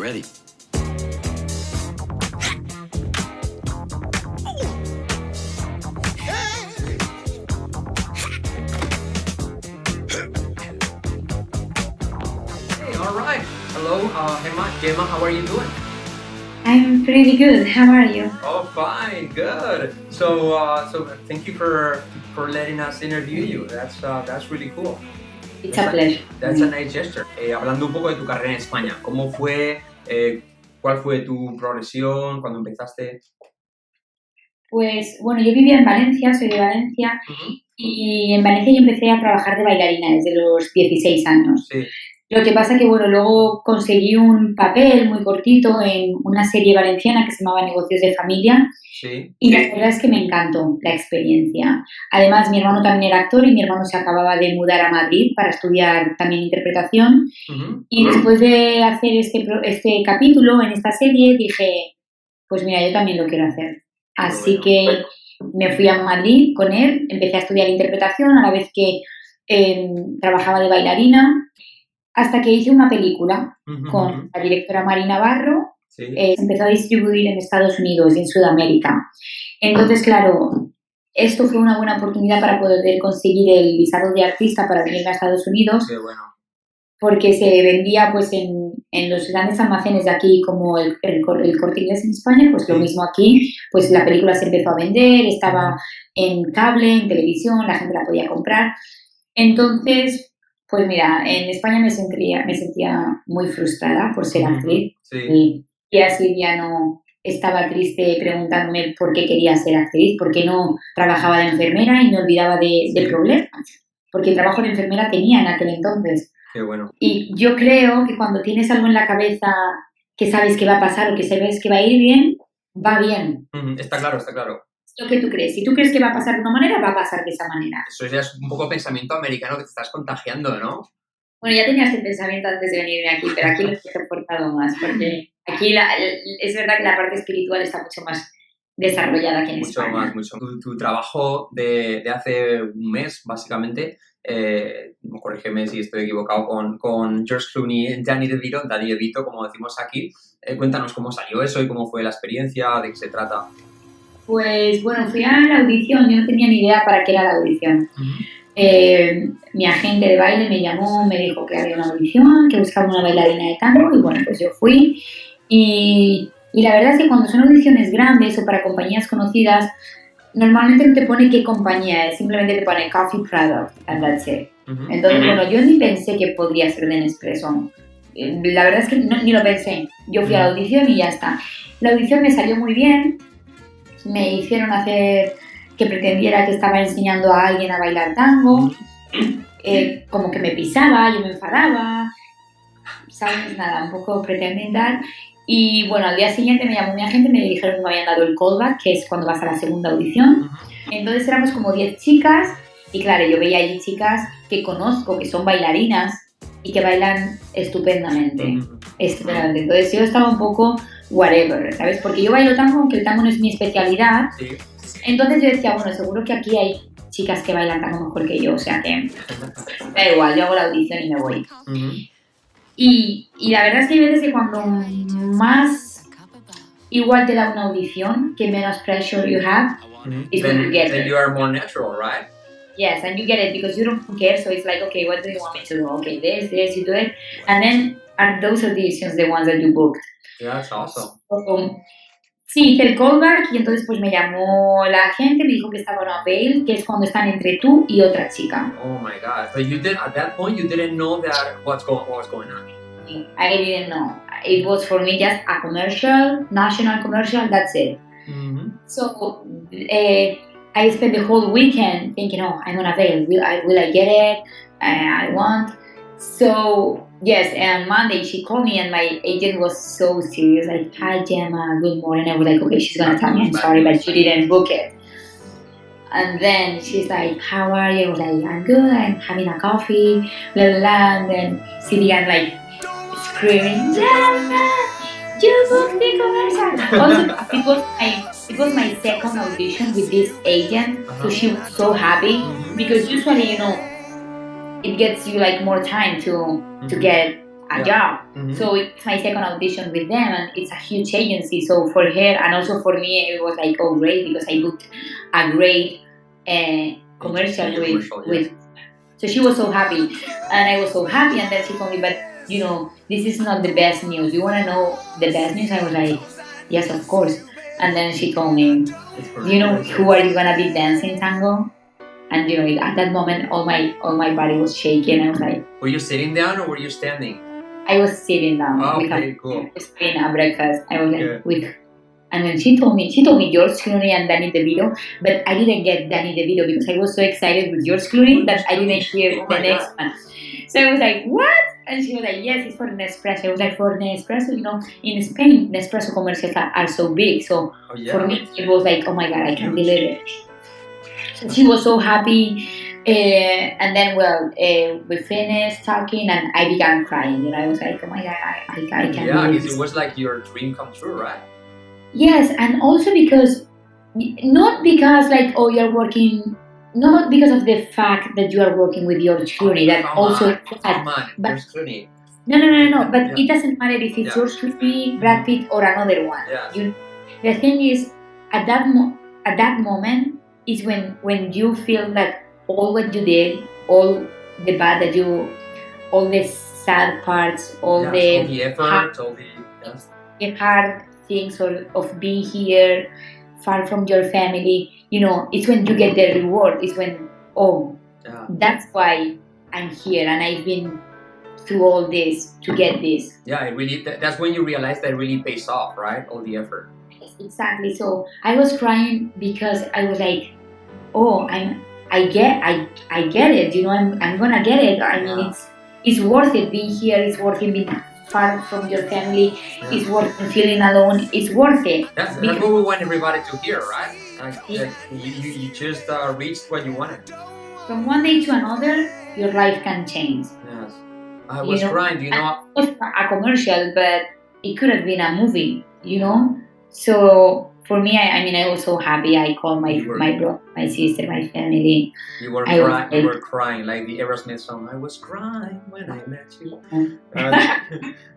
you're ready. All right. Hello, Gemma, how are you doing? I'm pretty good. How are you? Oh, fine, good. So thank you for letting us interview you. That's really cool. It's a pleasure. That's a nice gesture. Hablando un poco de tu carrera en España, ¿cómo fue? ¿Cuál fue tu progresión cuando empezaste? Pues bueno, yo vivía en Valencia, soy de Valencia, y en Valencia yo empecé a trabajar de bailarina desde los 16 años. Sí. Lo que pasa que, bueno, luego conseguí un papel muy cortito en una serie valenciana que se llamaba Negocios de Familia. Sí. Y la verdad es que me encantó la experiencia. Además, mi hermano también era actor y mi hermano se acababa de mudar a Madrid para estudiar también interpretación. Y después de hacer este capítulo en esta serie, dije, pues mira, yo también lo quiero hacer. Así que me fui a Madrid con él, empecé a estudiar interpretación a la vez que trabajaba de bailarina, hasta que hice una película con la directora Marina Navarro. Sí. Se empezó a distribuir en Estados Unidos y en Sudamérica. Entonces, claro, esto fue una buena oportunidad para poder conseguir el visado de artista para venir a Estados Unidos. Qué bueno. Porque se vendía pues en los grandes almacenes de aquí como el Corte Inglés en España, pues lo mismo aquí, pues la película se empezó a vender, estaba en cable, en televisión, la gente la podía comprar. Entonces, pues mira, en España me sentía muy frustrada por ser actriz. Sí. Y así ya no estaba triste preguntándome por qué quería ser actriz, por qué no trabajaba de enfermera y me olvidaba de problemas, porque trabajo de enfermera tenía en aquel entonces. Qué bueno. Y yo creo que cuando tienes algo en la cabeza que sabes que va a pasar o que sabes que va a ir bien, va bien. Está claro. Es lo que tú crees. Si tú crees que va a pasar de una manera, va a pasar de esa manera. Eso ya es un poco pensamiento americano que te estás contagiando, ¿no? Bueno, ya tenía este pensamiento antes de venirme aquí, pero aquí lo he soportado más, porque aquí es verdad que la parte espiritual está mucho más desarrollada que en España. Mucho. Tu trabajo de hace un mes, básicamente, corrígeme si estoy equivocado, con George Clooney, Danny DeVito, como decimos aquí. Cuéntanos cómo salió eso y cómo fue la experiencia, de qué se trata. Pues bueno, fui a la audición, yo no tenía ni idea para qué era la audición. Mi agente de baile me llamó, me dijo que había una audición, que buscaba una bailarina de tango y bueno, pues yo fui y la verdad es que cuando son audiciones grandes o para compañías conocidas, normalmente no te pone qué compañía es, simplemente te pone Coffee Product and that's it. Entonces, bueno, yo ni pensé que podría ser de Nespresso. La verdad es que ni lo pensé. Yo fui a la audición y ya está. La audición me salió muy bien. Me hicieron hacer que pretendiera que estaba enseñando a alguien a bailar tango. Como que me pisaba, yo me enfadaba. ¿Sabes? Nada, un poco pretendar. Y bueno, al día siguiente me llamó mi agente y me dijeron que me habían dado el callback, que es cuando vas a la segunda audición. Entonces éramos como 10 chicas y claro, yo veía allí chicas que conozco, que son bailarinas y que bailan estupendamente. Entonces yo estaba un poco whatever, ¿sabes? Porque yo bailo tango, aunque el tango no es mi especialidad. Sí. Entonces yo decía, bueno, seguro que aquí hay chicas que bailan tango mejor que yo, o sea que da igual, yo hago la audición y me voy. Y la verdad es que hay veces que cuando más igual te da una audición, que menos pressure you have, is when you get it. Then you are more natural, right? Yes, and you get it because you don't care, so it's like, okay, what do you want me to do? Okay, this, you do it. And then are those auditions the ones that you booked? Yeah, that's awesome. Sí, hice el callback y entonces pues me llamó la gente, me dijo que estaba en una bail, que es cuando están entre tú y otra chica. Oh my God. So at that point, you didn't know that what was going on? I didn't know. It was for me just a commercial, national commercial, that's it. So I spent the whole weekend thinking, oh, I'm on a bail. Will I get it? I want. So yes, and Monday she called me and my agent was so serious, like, hi Gemma, good morning. I was like, okay, she's gonna tell me I'm sorry, but you didn't book it. And then she's like, how are you? I was like, I'm good, I'm having a coffee, blah, blah, blah. And then she began like screaming, Gemma, you booked the commercial. Also, it was my second audition with this agent, so she was so happy because usually, you know, it gets you like more time to get a job. Mm-hmm. So it's my second audition with them, and it's a huge agency. So for her and also for me, it was like, oh, great, because I booked a great commercial with. So she was so happy, and I was so happy. And then she told me, but this is not the best news. You want to know the best news? I was like, yes, of course. And then she told me, who are you gonna be dancing tango? And at that moment, all my body was shaking. I was like, were you sitting down or were you standing? I was sitting down. Oh, okay, cool. Having a breakfast. I was like, and then she told me George Clooney and Danny DeVito, but I didn't get Danny DeVito because I was so excited with George Clooney that I didn't hear the next one. So I was like, what? And she was like, yes, it's for Nespresso. I was like, for Nespresso, in Spain, Nespresso commercials are so big. So for me, it was like, oh my God, I can't believe it. So she was so happy. And then, we finished talking and I began crying. I was like, oh my God, I can't believe it. Yeah, because it was like your dream come true, right? Yes, and also not because like, oh, you're working, not because of the fact that you are working with George Clooney, that also come on, George Clooney. No, but it doesn't matter if it's George Clooney, Brad Pitt, or another one. Yeah. The thing is, at that moment is when you feel that all what you did, all the bad that all the sad parts, all the effort, all the hard things of being here, far from your family, it's when you get the reward. It's when, that's why I'm here and I've been through all this to get this. Yeah, it really. That's when you realize that it really pays off, right? All the effort. Yes, exactly. So I was crying because I was like, oh, I get it. I'm gonna get it. I mean, it's worth it being here. It's worth it being far from your family. It's worth feeling alone. It's worth it. That's what we want everybody to hear, right? You just reached what you wanted. From one day to another, your life can change. Yes. I was crying, It was a commercial, but it could have been a movie, So for me, I was so happy. I called my brother, my sister, my family. You were crying. You were crying like the Aerosmith song. I was crying when I met you.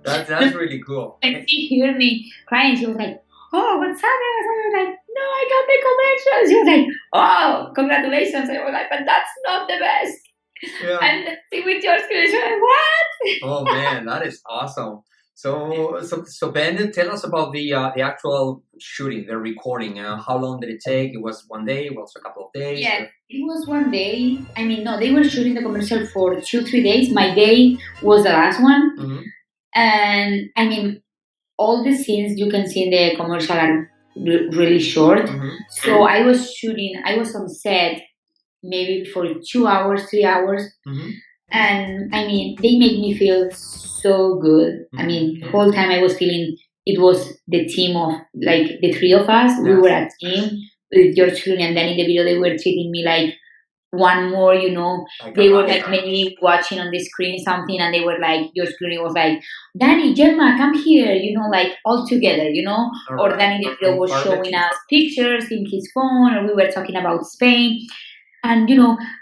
That's really cool. And she heard me crying. She was like, "Oh, what's happening?" I was like, "No, I got the commercial." She was like, "Oh, congratulations!" I was like, "But that's not the best." Yeah. And see with George Clooney, like, what? Oh man, that is awesome. So Ben, tell us about the actual shooting, the recording. How long did it take? It was one day. It was a couple of days. Yeah, it was one day. I mean, no, they were shooting the commercial for 2-3 days. My day was the last one, and I mean, all the scenes you can see in the commercial are really short. So I was on set maybe for 2 hours, 3 hours. And I mean, they make me feel so good. I mean, the whole time I was feeling it was the team of, like, the three of us. We were a team with George Clooney and Danny DeVito. They were treating me like one more, They were like maybe watching on the screen something, and they were like, George Clooney was like, Danny, Gemma, come here, like all together, Or Danny DeVito was showing us pictures in his phone, or we were talking about Spain. And,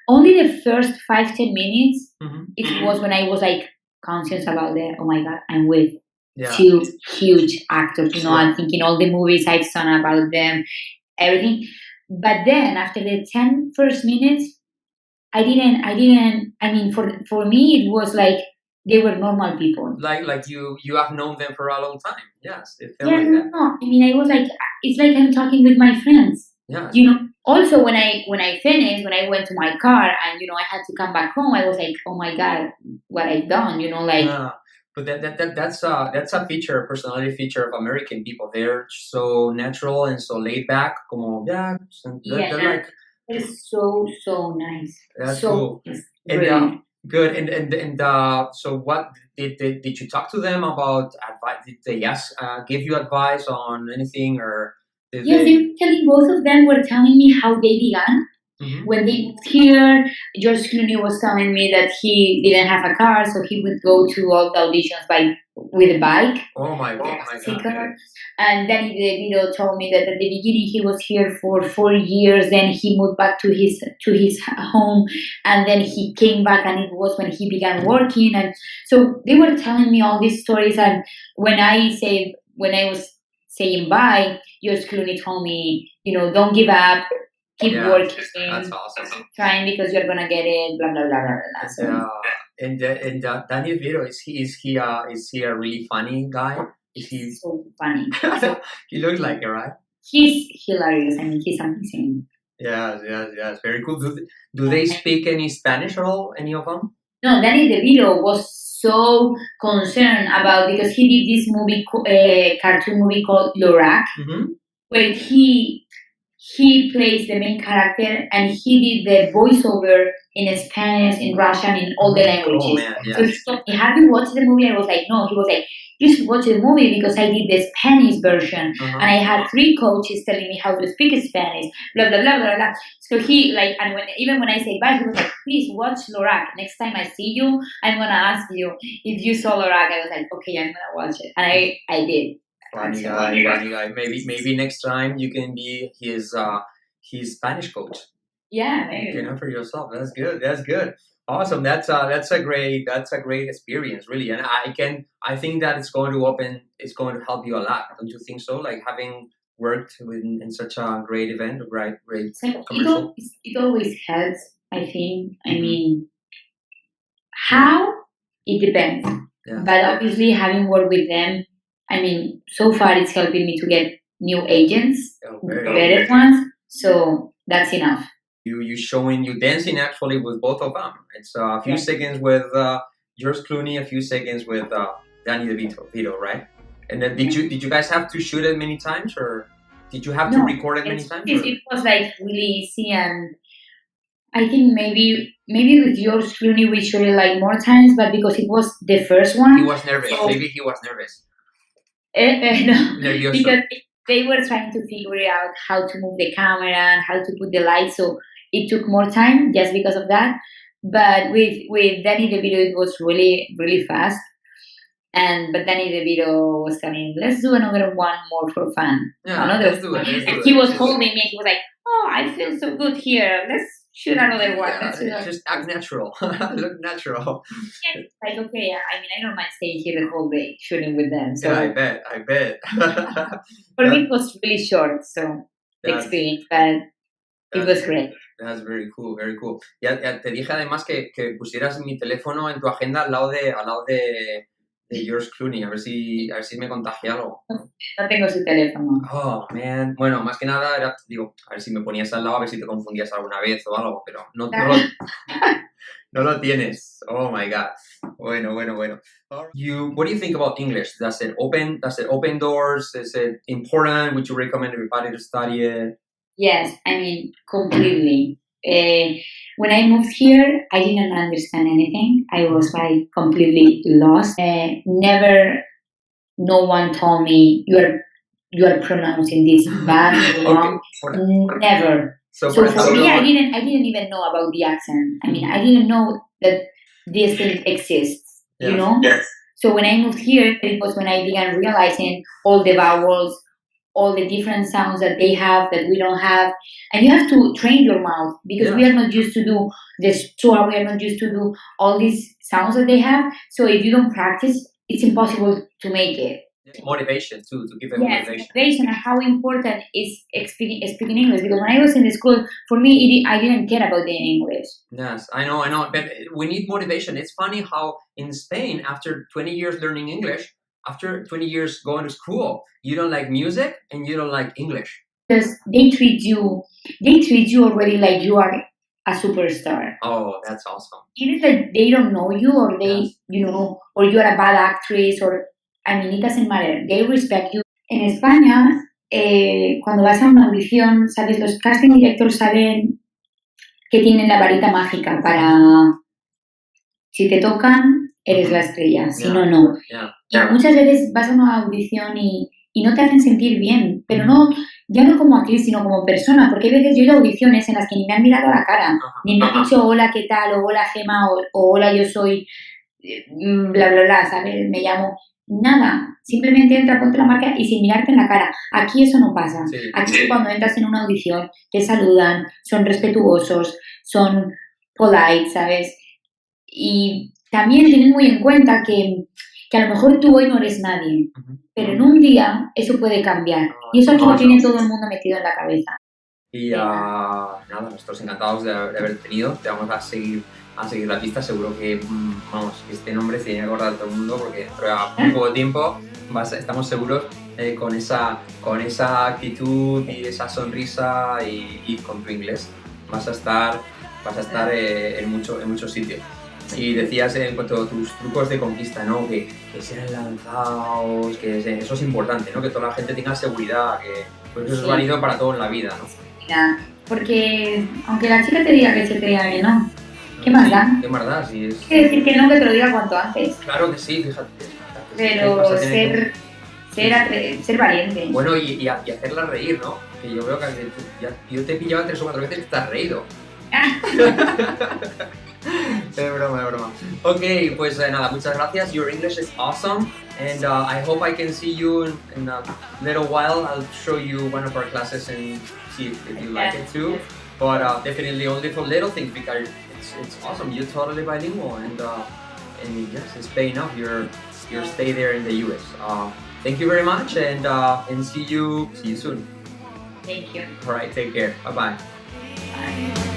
only the first 5-10 minutes, it was when I was like conscious about oh my God, I'm with two huge actors, I'm thinking all the movies I've seen about them, everything. But then after the 10 first minutes, I mean, for me, it was like they were normal people. Like you have known them for a long time. Yes. It felt like that. No, I mean, I was like, it's like I'm talking with my friends. Yeah. Also, when I finished, when I went to my car and, I had to come back home, I was like, oh my God, what I've done, like. Yeah. But that's a personality feature of American people. They're so natural and so laid back. They're like. It's so nice. That's so cool. And good. And so what did you talk to them about advice? Did they give you advice on anything or? Yes, they were telling, both of them were telling me how they began. When they moved here, George Clooney was telling me that he didn't have a car, so he would go to all the auditions with a bike. Oh my God. And then DeVito told me that at the beginning he was here for 4 years, then he moved back to his home, and then he came back, and it was when he began working. And so they were telling me all these stories, and when I was saying bye, George Clooney told me, don't give up, keep working, that's awesome. trying because you're gonna get it, blah blah blah blah blah. So, and Danny DeVito, is he a really funny guy? Is he so funny? He looks like it, right? He's hilarious. I mean, he's amazing. Yes, very cool. Do they speak any Spanish at all? Any of them? No, Danny DeVito was so concerned about, because he did this movie, cartoon movie called Lorac, where he plays the main character, and he did the voiceover in Spanish, in Russian, in all the languages. Oh, man, yes. So have you watched the movie? I was like, no. He was like, you should watch the movie because I did the Spanish version, and I had 3 coaches telling me how to speak Spanish, blah blah blah blah blah. So he and even when I say bye, he was like, please watch Lorac. Next time I see you, I'm gonna ask you if you saw Lorac. I was like, okay, I'm gonna watch it, and I did. Funny guy. Maybe next time you can be his Spanish coach. Yeah, maybe. You know, for yourself. That's good. Awesome. That's a great experience, really. And I think that it's going to help you a lot. Don't you think so? Like having worked in such a great event, great commercial. It always helps, I think. I mean, how? It depends. Yeah. But obviously, having worked with them, I mean, so far it's helping me to get new agents, better ones. So that's enough. You dancing actually with both of them. It's a few seconds with George Clooney, a few seconds with Danny DeVito, right? And then did you guys have to shoot it many times, or did you have to record it many times? It was like really easy, and I think maybe with George Clooney we shot it like more times, but because it was the first one, he was nervous. So, maybe he was nervous. No, because they were trying to figure out how to move the camera and how to put the lights, so it took more time just because of that. But with Danny DeVito, it was really, really fast. But Danny DeVito was telling, let's do another one more for fun. Yeah, let's do it. And he was holding me, and he was like, oh, I feel so good here. Let's shoot another one. Just act natural. Look natural. Yeah, it's like, okay, I mean, I don't mind staying here the whole day shooting with them. So yeah, I bet. For me, it was really short, so the experience, but it was great. That's very cool, very cool. Ya te dije además que pusieras mi teléfono en tu agenda al lado de George Clooney, a ver si me contagia algo. No tengo su teléfono. Oh, man. Bueno, más que nada era, digo, a ver si me ponías al lado, a ver si te confundías alguna vez o algo, pero no lo tienes. Oh my God. Bueno. What do you think about English? Does it open doors? Is it important? Would you recommend everybody to study it? Yes, I mean, completely. When I moved here, I didn't understand anything. I was like completely lost. Never, no one told me you are pronouncing this bad or wrong. Never. So for me, I didn't even know about the accent. I mean, I didn't know that this thing exists. Yes. You know. Yes. So when I moved here, it was when I began realizing all the vowels, all the different sounds that they have that we don't have. And you have to train your mouth because we are not used to do this tour, we are not used to do all these sounds that they have. So if you don't practice, it's impossible to make it. Motivation too, to give them motivation. Motivation and how important is speaking English. Because when I was in the school, for me, I didn't care about the English. Yes, I know. But we need motivation. It's funny how in Spain, after 20 years learning English, after 20 years going to school, you don't like music and you don't like English. Because they treat you already like you are a superstar. Oh, that's awesome. Even that they don't know you, or they, or you are a bad actress, or, I mean, it doesn't matter. They respect you. En España, cuando vas a una audición, sabes, los casting directors saben que tienen la varita mágica para, si te tocan, eres la estrella, si no. Y muchas veces vas a una audición y no te hacen sentir bien, pero no ya no como actriz, sino como persona, porque hay veces yo he ido a audiciones en las que ni me han mirado a la cara, ni me han dicho hola, ¿qué tal? O hola, Gemma, o hola, yo soy bla, bla, bla, ¿sabes? Me llamo. Nada, simplemente entra, ponte la marca y sin mirarte en la cara. Aquí eso no pasa. Sí. Aquí cuando entras en una audición, te saludan, son respetuosos, son polite, ¿sabes? Y también tienen muy en cuenta que a lo mejor tú hoy no eres nadie, pero en un día eso puede cambiar. Y eso aquí lo tiene todo el mundo metido en la cabeza. Y nada, nosotros encantados de haber tenido. Te vamos a seguir la pista. Seguro que, vamos, este nombre se tiene que acordar todo el mundo porque dentro de muy poco tiempo estamos seguros con esa actitud y esa sonrisa y con tu inglés vas a estar en muchos sitios. Y decías en cuanto a tus trucos de conquista, ¿no? Que sean lanzados, eso es importante, ¿no? Que toda la gente tenga seguridad, que pues eso es válido para todo en la vida, ¿no? Porque aunque la chica te diga que se te diga que no, ¿qué más da? ¿Qué más da? Si es... Quiere decir que no, que te lo diga cuanto antes. Claro que sí, fíjate. Pero ser valiente. Bueno, y hacerla reír, ¿no? Que yo veo que yo te he pillado 3 o 4 veces que te has reído. Es broma. Ok, pues nada, muchas gracias. Your English is awesome, and I hope I can see you in a little while. I'll show you one of our classes and see if you like it too. But definitely only for little things because it's awesome. You're totally bilingual, and yes, it's paying off. Your stay there in the US. Thank you very much, and see you soon. Thank you. All right, take care. Bye. Bye.